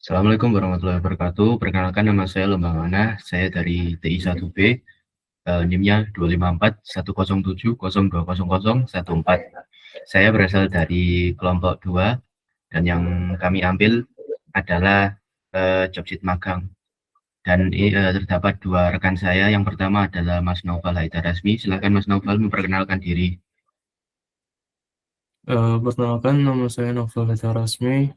Assalamualaikum warahmatullahi wabarakatuh. Perkenalkan nama saya Lembang Mana. Saya dari TI 1B. NIM-nya 254 107 020014. Saya berasal dari kelompok 2 dan yang kami ambil adalah jobsit magang. Dan terdapat dua rekan saya. Yang pertama adalah Mas Naufal Haidar Rasmi. Silakan Mas Naufal memperkenalkan diri. Perkenalkan, nama saya Novel Haidar Rasmi,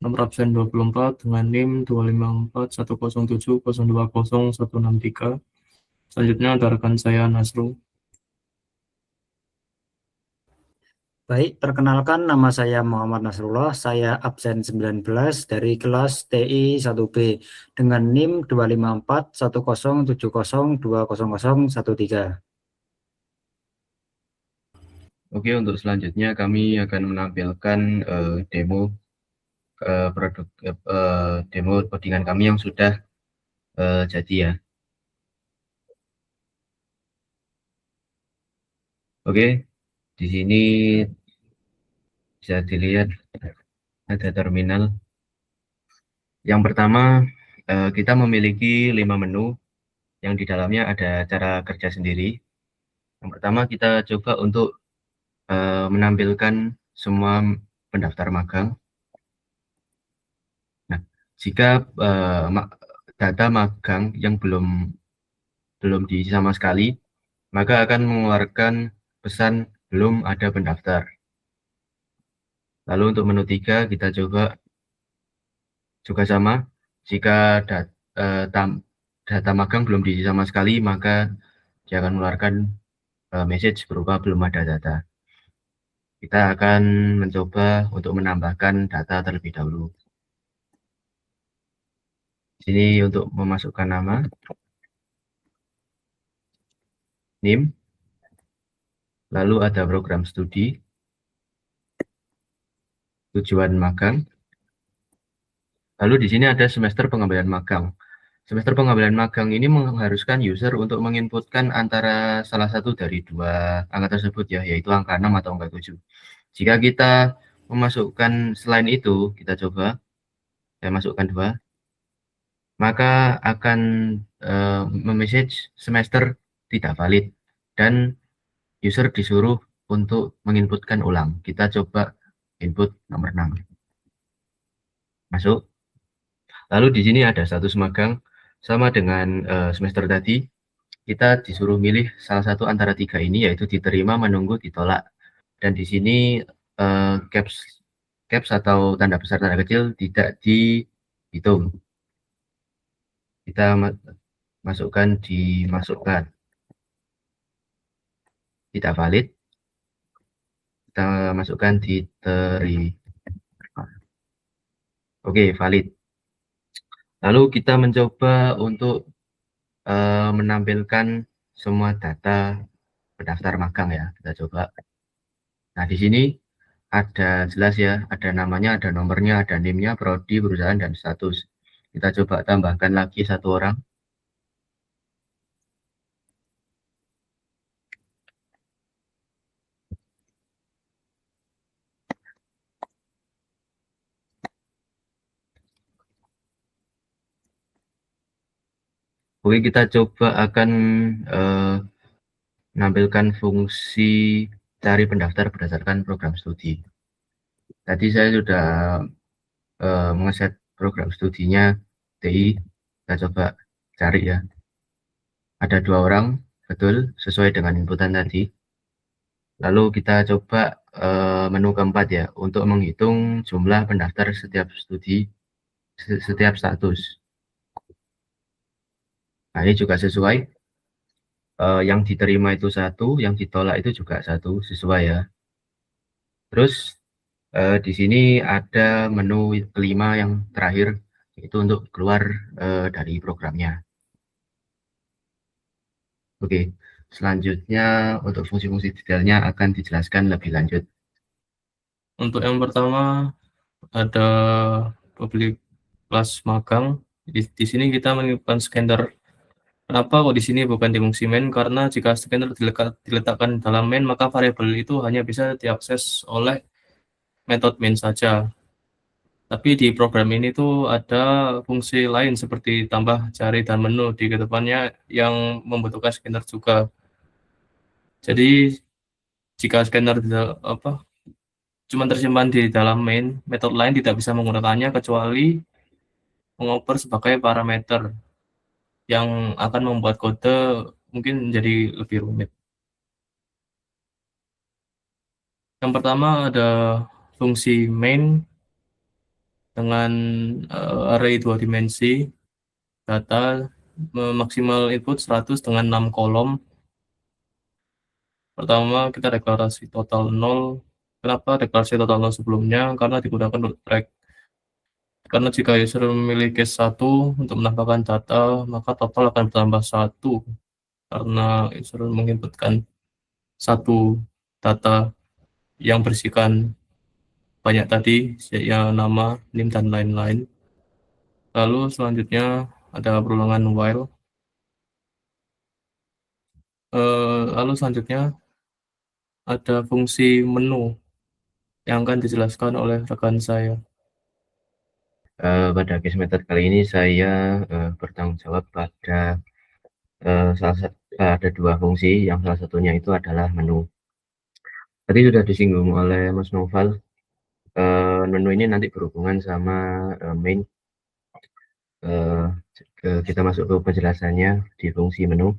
nomor absen 24 dengan NIM 254 107 020163. Selanjutnya ada rekan saya Nasru. Baik, perkenalkan nama saya Muhammad Nasrullah, saya absen 19 dari kelas TI 1B dengan NIM 254 107020013. Oke, untuk selanjutnya kami akan menampilkan demo demo codingan kami yang sudah jadi ya. Oke, di sini bisa dilihat ada terminal. Yang pertama, kita memiliki 5 menu yang di dalamnya ada cara kerja sendiri. Yang pertama, kita coba untuk menampilkan semua pendaftar magang. Nah, jika data magang yang belum diisi sama sekali, maka akan mengeluarkan pesan belum ada pendaftar. Lalu untuk menu 3 kita coba juga sama. Jika data magang belum diisi sama sekali, maka dia akan mengeluarkan message berupa belum ada data. Kita akan mencoba untuk menambahkan data terlebih dahulu. Sini untuk memasukkan nama, NIM, lalu ada program studi, tujuan magang, lalu di sini ada semester pengambilan magang. Semester pengambilan magang ini mengharuskan user untuk menginputkan antara salah satu dari dua angka tersebut ya, yaitu angka 6 atau angka 7. Jika kita memasukkan selain itu, kita coba, saya masukkan 2, maka akan memessage semester tidak valid dan user disuruh untuk menginputkan ulang. Kita coba input nomor 6. Masuk. Lalu di sini ada status magang sama dengan semester tadi. Kita disuruh milih salah satu antara 3 ini, yaitu diterima, menunggu, ditolak. Dan di sini caps atau tanda besar tanda kecil tidak dihitung. Kita masukkan dimasukkan. Tidak valid. Kita masukkan diterima. Oke, valid. Lalu kita mencoba untuk menampilkan semua data pendaftar magang ya. Kita coba. Nah, di sini ada jelas ya, ada namanya, ada nomornya, ada NIM-nya, prodi, perusahaan, dan status. Kita coba tambahkan lagi 1 orang. Oke, kita coba akan menampilkan fungsi cari pendaftar berdasarkan program studi. Tadi saya sudah mengeset program studinya TI. Kita coba cari ya. Ada 2 orang, betul, sesuai dengan inputan tadi. Lalu kita coba menu keempat ya, untuk menghitung jumlah pendaftar setiap studi, setiap status. Nah, ini juga sesuai. Yang diterima itu 1, yang ditolak itu juga 1, sesuai ya. Terus di sini ada menu kelima yang terakhir, itu untuk keluar dari programnya. Oke, selanjutnya untuk fungsi-fungsi detailnya akan dijelaskan lebih lanjut. Untuk yang pertama ada public class magang. Di sini kita menyiapkan scanner. Kenapa kok di sini bukan di fungsi main? Karena jika scanner diletakkan dalam main, maka variabel itu hanya bisa diakses oleh metode main saja. Tapi di program ini tuh ada fungsi lain seperti tambah cari dan menu di kedepannya yang membutuhkan scanner juga. Jadi jika scanner cuma tersimpan di dalam main, metode lain tidak bisa menggunakannya kecuali mengoper sebagai parameter yang akan membuat kode mungkin menjadi lebih rumit. Yang pertama ada fungsi main dengan array 2 dimensi data maksimal input 100 dengan 6 kolom. Pertama kita deklarasi total 0. Kenapa deklarasi total 0 sebelumnya? Karena digunakan untuk track. Karena jika user memilih case 1 untuk menambahkan data, maka total akan bertambah 1 karena user menginputkan satu data yang berisikan banyak tadi, ya nama, NIM, dan lain-lain. Lalu selanjutnya ada perulangan while. Lalu selanjutnya ada fungsi menu yang akan dijelaskan oleh rekan saya. Pada case method kali ini saya bertanggung jawab pada ada dua fungsi, yang salah satunya itu adalah menu. Tadi sudah disinggung oleh Mas Noval, menu ini nanti berhubungan sama main. Kita masuk ke penjelasannya di fungsi menu.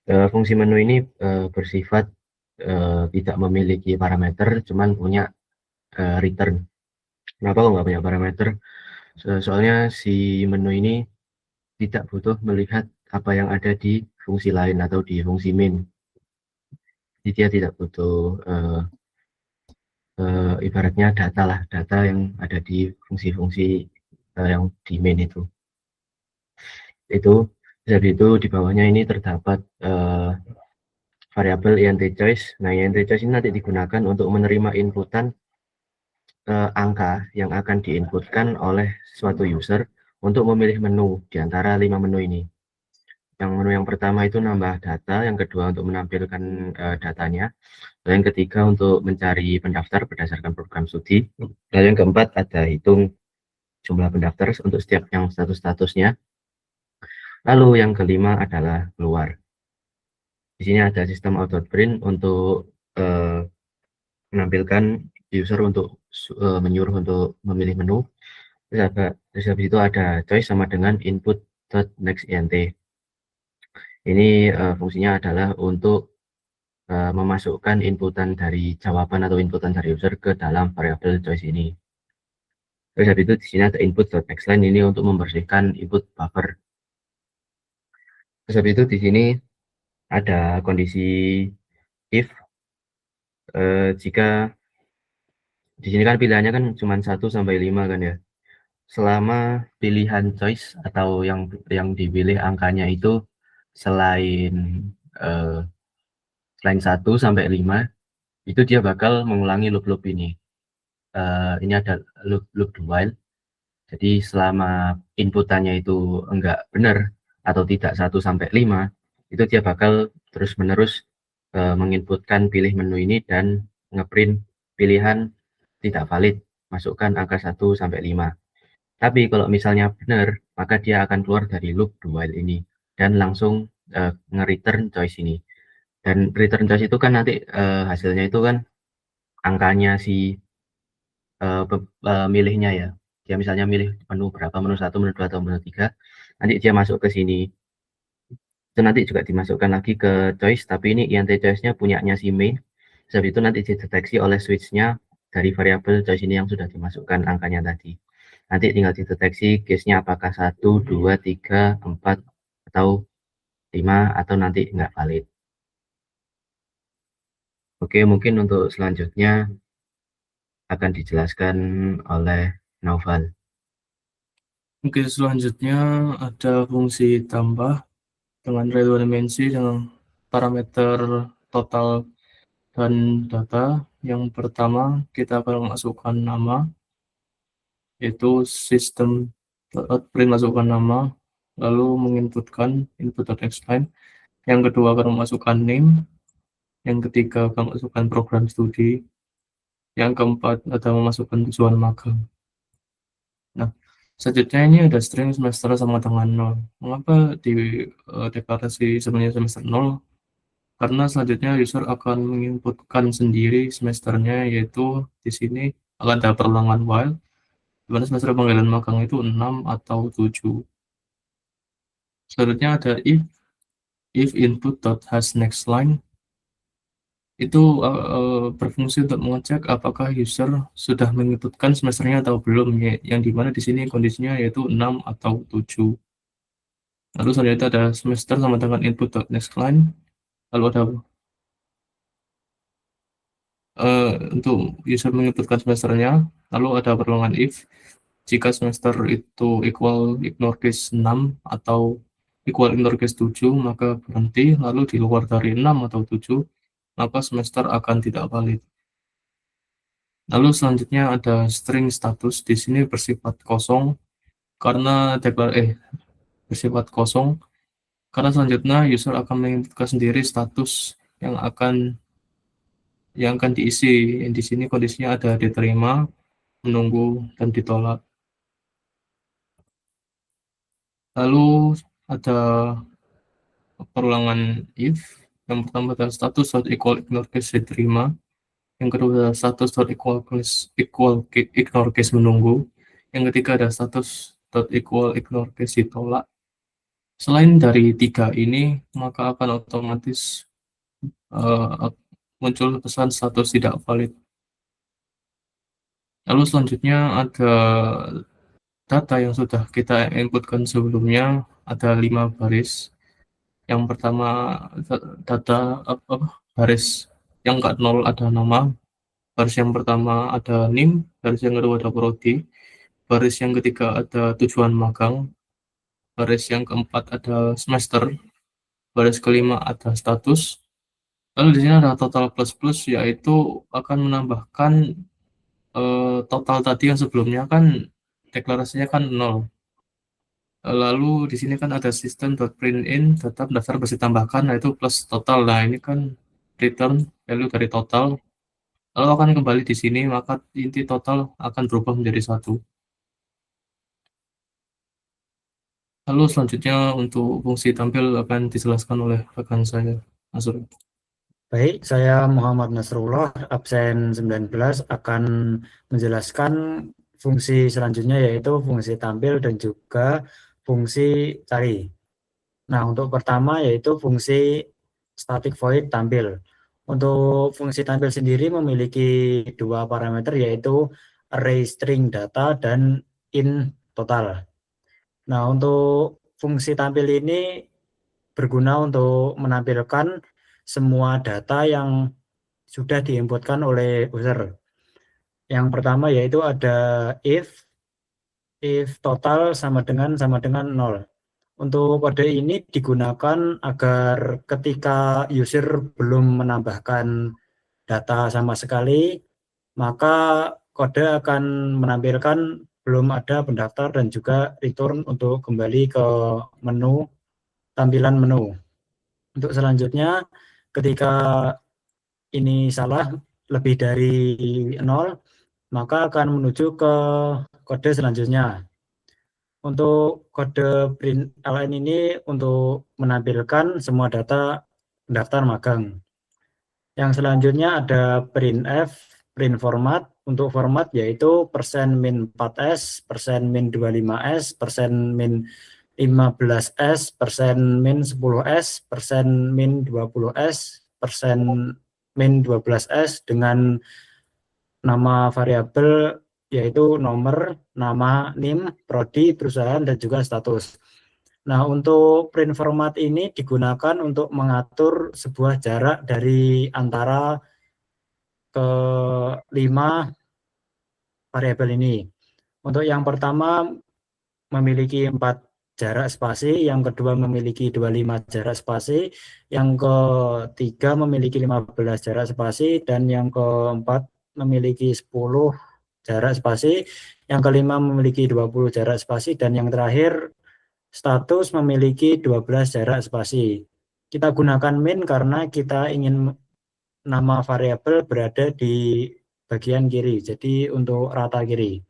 Fungsi menu ini bersifat tidak memiliki parameter, cuman punya return. Kenapa kok nggak punya parameter? Soalnya si menu ini tidak butuh melihat apa yang ada di fungsi lain atau di fungsi main. Jadi dia tidak butuh ibaratnya data yang ada di fungsi-fungsi yang di main itu. Jadi itu di bawahnya ini terdapat variabel int choice. Nah, int choice ini nanti digunakan untuk menerima inputan angka yang akan diinputkan oleh suatu user untuk memilih menu di antara 5 menu ini. Yang menu yang pertama itu nambah data, yang kedua untuk menampilkan datanya, lalu yang ketiga untuk mencari pendaftar berdasarkan program studi, lalu yang keempat ada hitung jumlah pendaftar untuk setiap yang statusnya, lalu yang kelima adalah keluar. Di sini ada sistem auto print untuk menampilkan user untuk menyuruh untuk memilih menu. Terus habis itu ada choice sama dengan input.next int. Ini fungsinya adalah untuk memasukkan inputan dari jawaban atau inputan dari user ke dalam variabel choice ini. Terus habis itu di sini ada input.nextLine ini untuk membersihkan input buffer. Terus habis itu di sini ada kondisi if jika di sini kan pilihannya kan cuma 1 sampai 5 kan ya. Selama pilihan choice atau yang dipilih angkanya itu selain 1 sampai 5, itu dia bakal mengulangi loop ini. Ini ada loop while. Jadi selama inputannya itu enggak benar atau tidak 1 sampai 5, itu dia bakal terus-menerus menginputkan pilih menu ini dan ngeprint pilihan tidak valid, masukkan angka 1 sampai 5. Tapi kalau misalnya benar, maka dia akan keluar dari loop while ini dan langsung nge-return choice ini. Dan return choice itu kan nanti hasilnya itu kan angkanya si milihnya ya. Dia misalnya milih menu berapa, menu 1, menu 2, atau menu 3, nanti dia masuk ke sini. Itu nanti juga dimasukkan lagi ke choice, tapi ini int choice-nya punyanya si main. Sebab itu nanti dideteksi oleh switch-nya dari variabel choice ini yang sudah dimasukkan angkanya tadi. Nanti tinggal dideteksi case-nya apakah 1, 2, 3, 4, atau 5, atau nanti nggak valid. Oke, mungkin untuk selanjutnya akan dijelaskan oleh Noval. Oke, selanjutnya ada fungsi tambah dengan array 2 dimensi dengan parameter total dan data. Yang pertama kita akan masukkan nama, yaitu system.print masukkan nama, lalu menginputkan input.nextLine. Yang kedua akan memasukkan name, yang ketiga akan masukkan program studi, Yang keempat ada memasukkan tujuan magang. Nah, selanjutnya ini ada string semester sama dengan 0. Mengapa di deklarasi sebenarnya semester 0? Karena selanjutnya user akan menginputkan sendiri semesternya, yaitu di sini akan ada perulangan while, di mana semester panggilan magang itu 6 atau 7. Selanjutnya ada if input dot has next line, itu berfungsi untuk mengecek apakah user sudah menginputkan semesternya atau belum, yang dimana di sini kondisinya yaitu 6 atau 7. Lalu selanjutnya ada semester sama dengan input dot next line, lalu ada untuk user menginputkan semesternya, lalu ada perulangan if jika semester itu equal ignore case 6 atau equal ignore case 7, maka berhenti, lalu di luar dari 6 atau 7, maka semester akan tidak valid. Lalu selanjutnya ada string status, di sini bersifat kosong karena bersifat kosong karena selanjutnya user akan menginputkan sendiri status yang akan diisi. Di sini kondisinya ada diterima, menunggu, dan ditolak. Lalu ada perulangan if. Yang pertama adalah status dot equal ignore case diterima. Yang kedua adalah status dot equal ignore case menunggu. Yang ketiga ada status dot equal ignore case ditolak. Selain dari 3 ini, maka akan otomatis muncul pesan status tidak valid. Lalu selanjutnya ada data yang sudah kita inputkan sebelumnya, ada 5 baris. Yang pertama data baris yang ke 0 ada nama, baris yang pertama ada NIM, baris yang kedua ada prodi, baris yang ketiga ada tujuan magang, baris yang keempat ada semester, baris kelima ada status. Lalu di sini ada total plus plus, yaitu akan menambahkan total tadi yang sebelumnya kan deklarasinya kan 0. Lalu di sini kan ada system.printin tetap daftar bersih tambahkan, nah itu plus total. Nah ini kan return value dari total. Lalu akan kembali di sini, maka inti total akan berubah menjadi 1. Lalu selanjutnya untuk fungsi tampil akan dijelaskan oleh rekan saya, Nasrul. Baik, saya Muhammad Nasrullah, absen 19, akan menjelaskan fungsi selanjutnya yaitu fungsi tampil dan juga fungsi cari. Nah, untuk pertama yaitu fungsi static void tampil. Untuk fungsi tampil sendiri memiliki 2 parameter yaitu array string data dan in total. Nah, untuk fungsi tampil ini berguna untuk menampilkan semua data yang sudah diinputkan oleh user. Yang pertama yaitu ada if total sama dengan 0. Untuk kode ini digunakan agar ketika user belum menambahkan data sama sekali, maka kode akan menampilkan belum ada pendaftar dan juga return untuk kembali ke menu, tampilan menu. Untuk selanjutnya, ketika ini salah lebih dari 0, maka akan menuju ke kode selanjutnya. Untuk kode println ini untuk menampilkan semua data pendaftar magang. Yang selanjutnya ada printf, print format. Untuk format yaitu %min 4s, %min 25s, %min 15s, %min 10s, %min 20s, %min 12s dengan nama variabel yaitu nomor, nama, NIM, prodi, perusahaan, dan juga status. Nah, untuk print format ini digunakan untuk mengatur sebuah jarak dari antara kelima variabel ini. Untuk yang pertama memiliki 4 jarak spasi, yang kedua memiliki 25 jarak spasi, yang ketiga memiliki 15 jarak spasi, dan yang keempat memiliki 10 jarak spasi, yang kelima memiliki 20 jarak spasi, dan yang terakhir status memiliki 12 jarak spasi. Kita gunakan min karena kita ingin nama variabel berada di bagian kiri, jadi untuk rata kiri.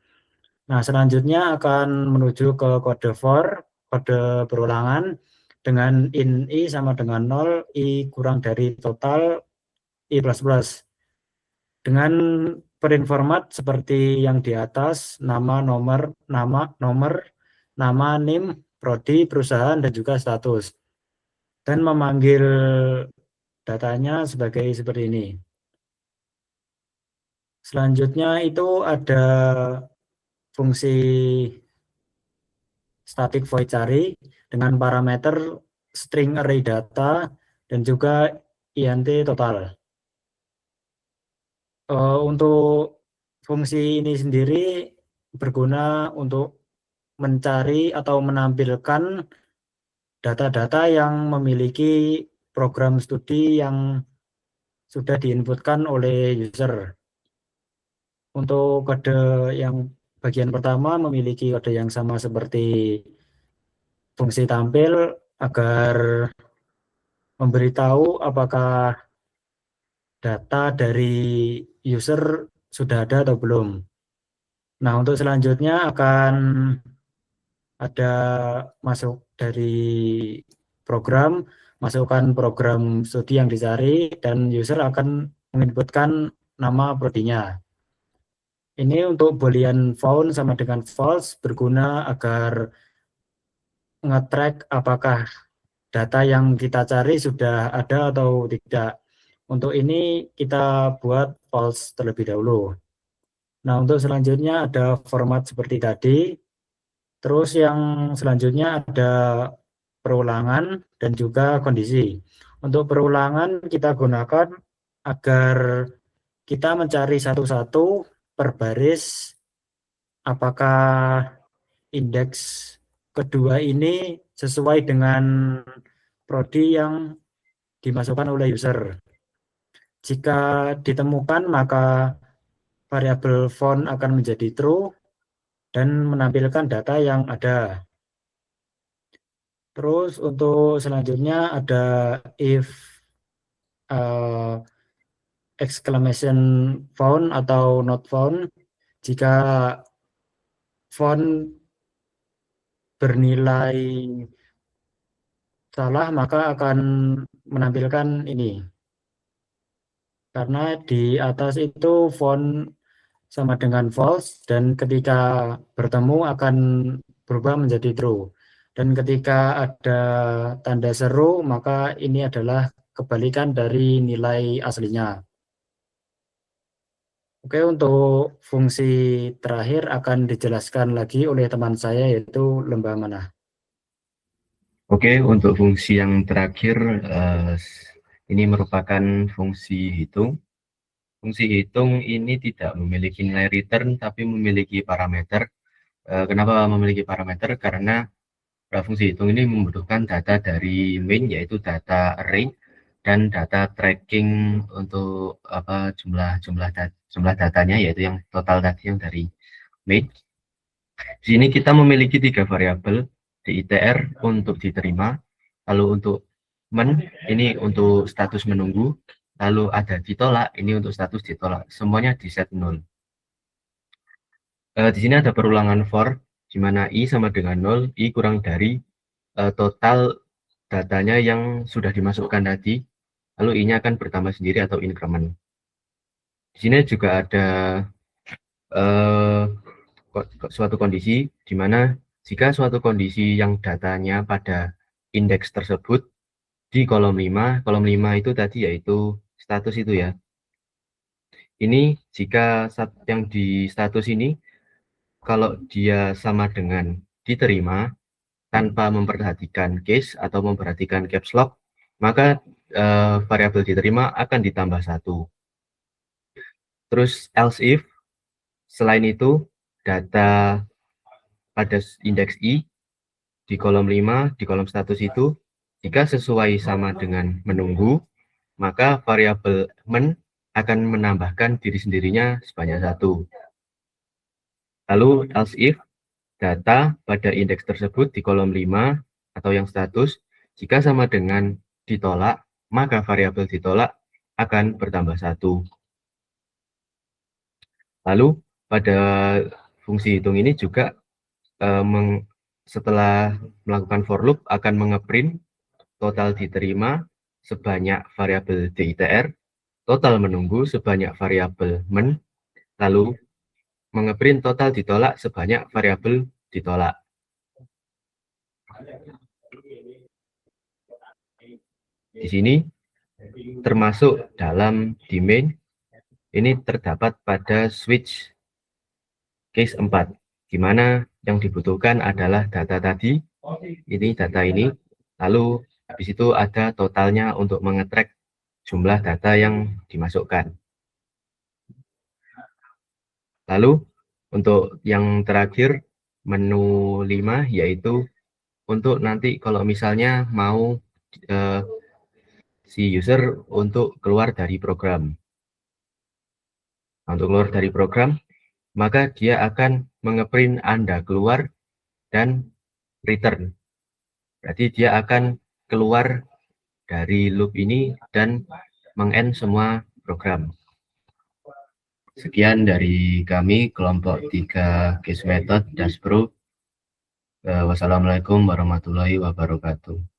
Nah, selanjutnya akan menuju ke kode for, kode berulangan dengan in I sama dengan 0, I kurang dari total I++. Dengan print format seperti yang di atas, nama, nomor, nama, NIM, prodi, perusahaan, dan juga status. Dan memanggil datanya sebagai seperti ini. Selanjutnya itu ada fungsi static void cari dengan parameter string array data dan juga int total. Untuk fungsi ini sendiri berguna untuk mencari atau menampilkan data-data yang memiliki program studi yang sudah diinputkan oleh user. Untuk kode yang bagian pertama memiliki kode yang sama seperti fungsi tampil agar memberitahu apakah data dari user sudah ada atau belum. Nah, untuk selanjutnya akan ada masuk dari program, masukkan program studi yang dicari, dan user akan menginputkan nama prodinya. Ini untuk boolean found sama dengan false berguna agar nge-track apakah data yang kita cari sudah ada atau tidak. Untuk ini kita buat false terlebih dahulu. Nah, untuk selanjutnya ada format seperti tadi. Terus yang selanjutnya ada perulangan dan juga kondisi. Untuk perulangan kita gunakan agar kita mencari satu-satu per baris apakah indeks kedua ini sesuai dengan prodi yang dimasukkan oleh user. Jika ditemukan, maka variabel font akan menjadi true dan menampilkan data yang ada. Terus untuk selanjutnya ada if exclamation found atau not found. Jika font bernilai salah, maka akan menampilkan ini. Karena di atas itu font sama dengan false dan ketika bertemu akan berubah menjadi true. Dan ketika ada tanda seru, maka ini adalah kebalikan dari nilai aslinya. Oke, untuk fungsi terakhir akan dijelaskan lagi oleh teman saya, yaitu lembah mana. Oke, untuk fungsi yang terakhir, ini merupakan fungsi hitung. Fungsi hitung ini tidak memiliki nilai return, tapi memiliki parameter. Kenapa memiliki parameter? Karena fungsi hitung ini membutuhkan data dari main, yaitu data array, dan data tracking untuk jumlah datanya, yaitu yang total tadi yang dari main. Di sini kita memiliki 3 variabel DITR untuk diterima, lalu untuk men ini untuk status menunggu, lalu ada ditolak ini untuk status ditolak. Semuanya di set 0. Di sini ada perulangan for, di mana I sama dengan 0, I kurang dari total datanya yang sudah dimasukkan tadi, lalu I-nya akan bertambah sendiri atau increment. Di sini juga ada suatu kondisi di mana jika suatu kondisi yang datanya pada indeks tersebut di kolom 5 itu tadi yaitu status itu ya. Ini jika yang di status ini kalau dia sama dengan diterima tanpa memperhatikan case atau memperhatikan caps lock, maka variabel diterima akan ditambah 1. Terus else if, selain itu data pada indeks I di kolom 5, di kolom status itu, jika sesuai sama dengan menunggu, maka variabel men akan menambahkan diri sendirinya sebanyak 1. Lalu else if, data pada indeks tersebut di kolom 5 atau yang status, jika sama dengan ditolak, maka variabel ditolak akan bertambah 1. Lalu pada fungsi hitung ini juga setelah melakukan for loop akan mengeprint total diterima sebanyak variabel DITR, total menunggu sebanyak variabel men, lalu mengeprint total ditolak sebanyak variabel ditolak. Di sini termasuk dalam di main ini terdapat pada switch case 4, di mana yang dibutuhkan adalah data tadi, ini data ini, lalu habis itu ada totalnya untuk mengetrack jumlah data yang dimasukkan. Lalu untuk yang terakhir menu 5 yaitu untuk nanti kalau misalnya mau si user untuk keluar dari program. Nah, untuk keluar dari program, maka dia akan mengeprint Anda keluar dan return. Berarti dia akan keluar dari loop ini dan meng-end semua program. Sekian dari kami, kelompok 3 Case Method Dash Pro. Wassalamualaikum warahmatullahi wabarakatuh.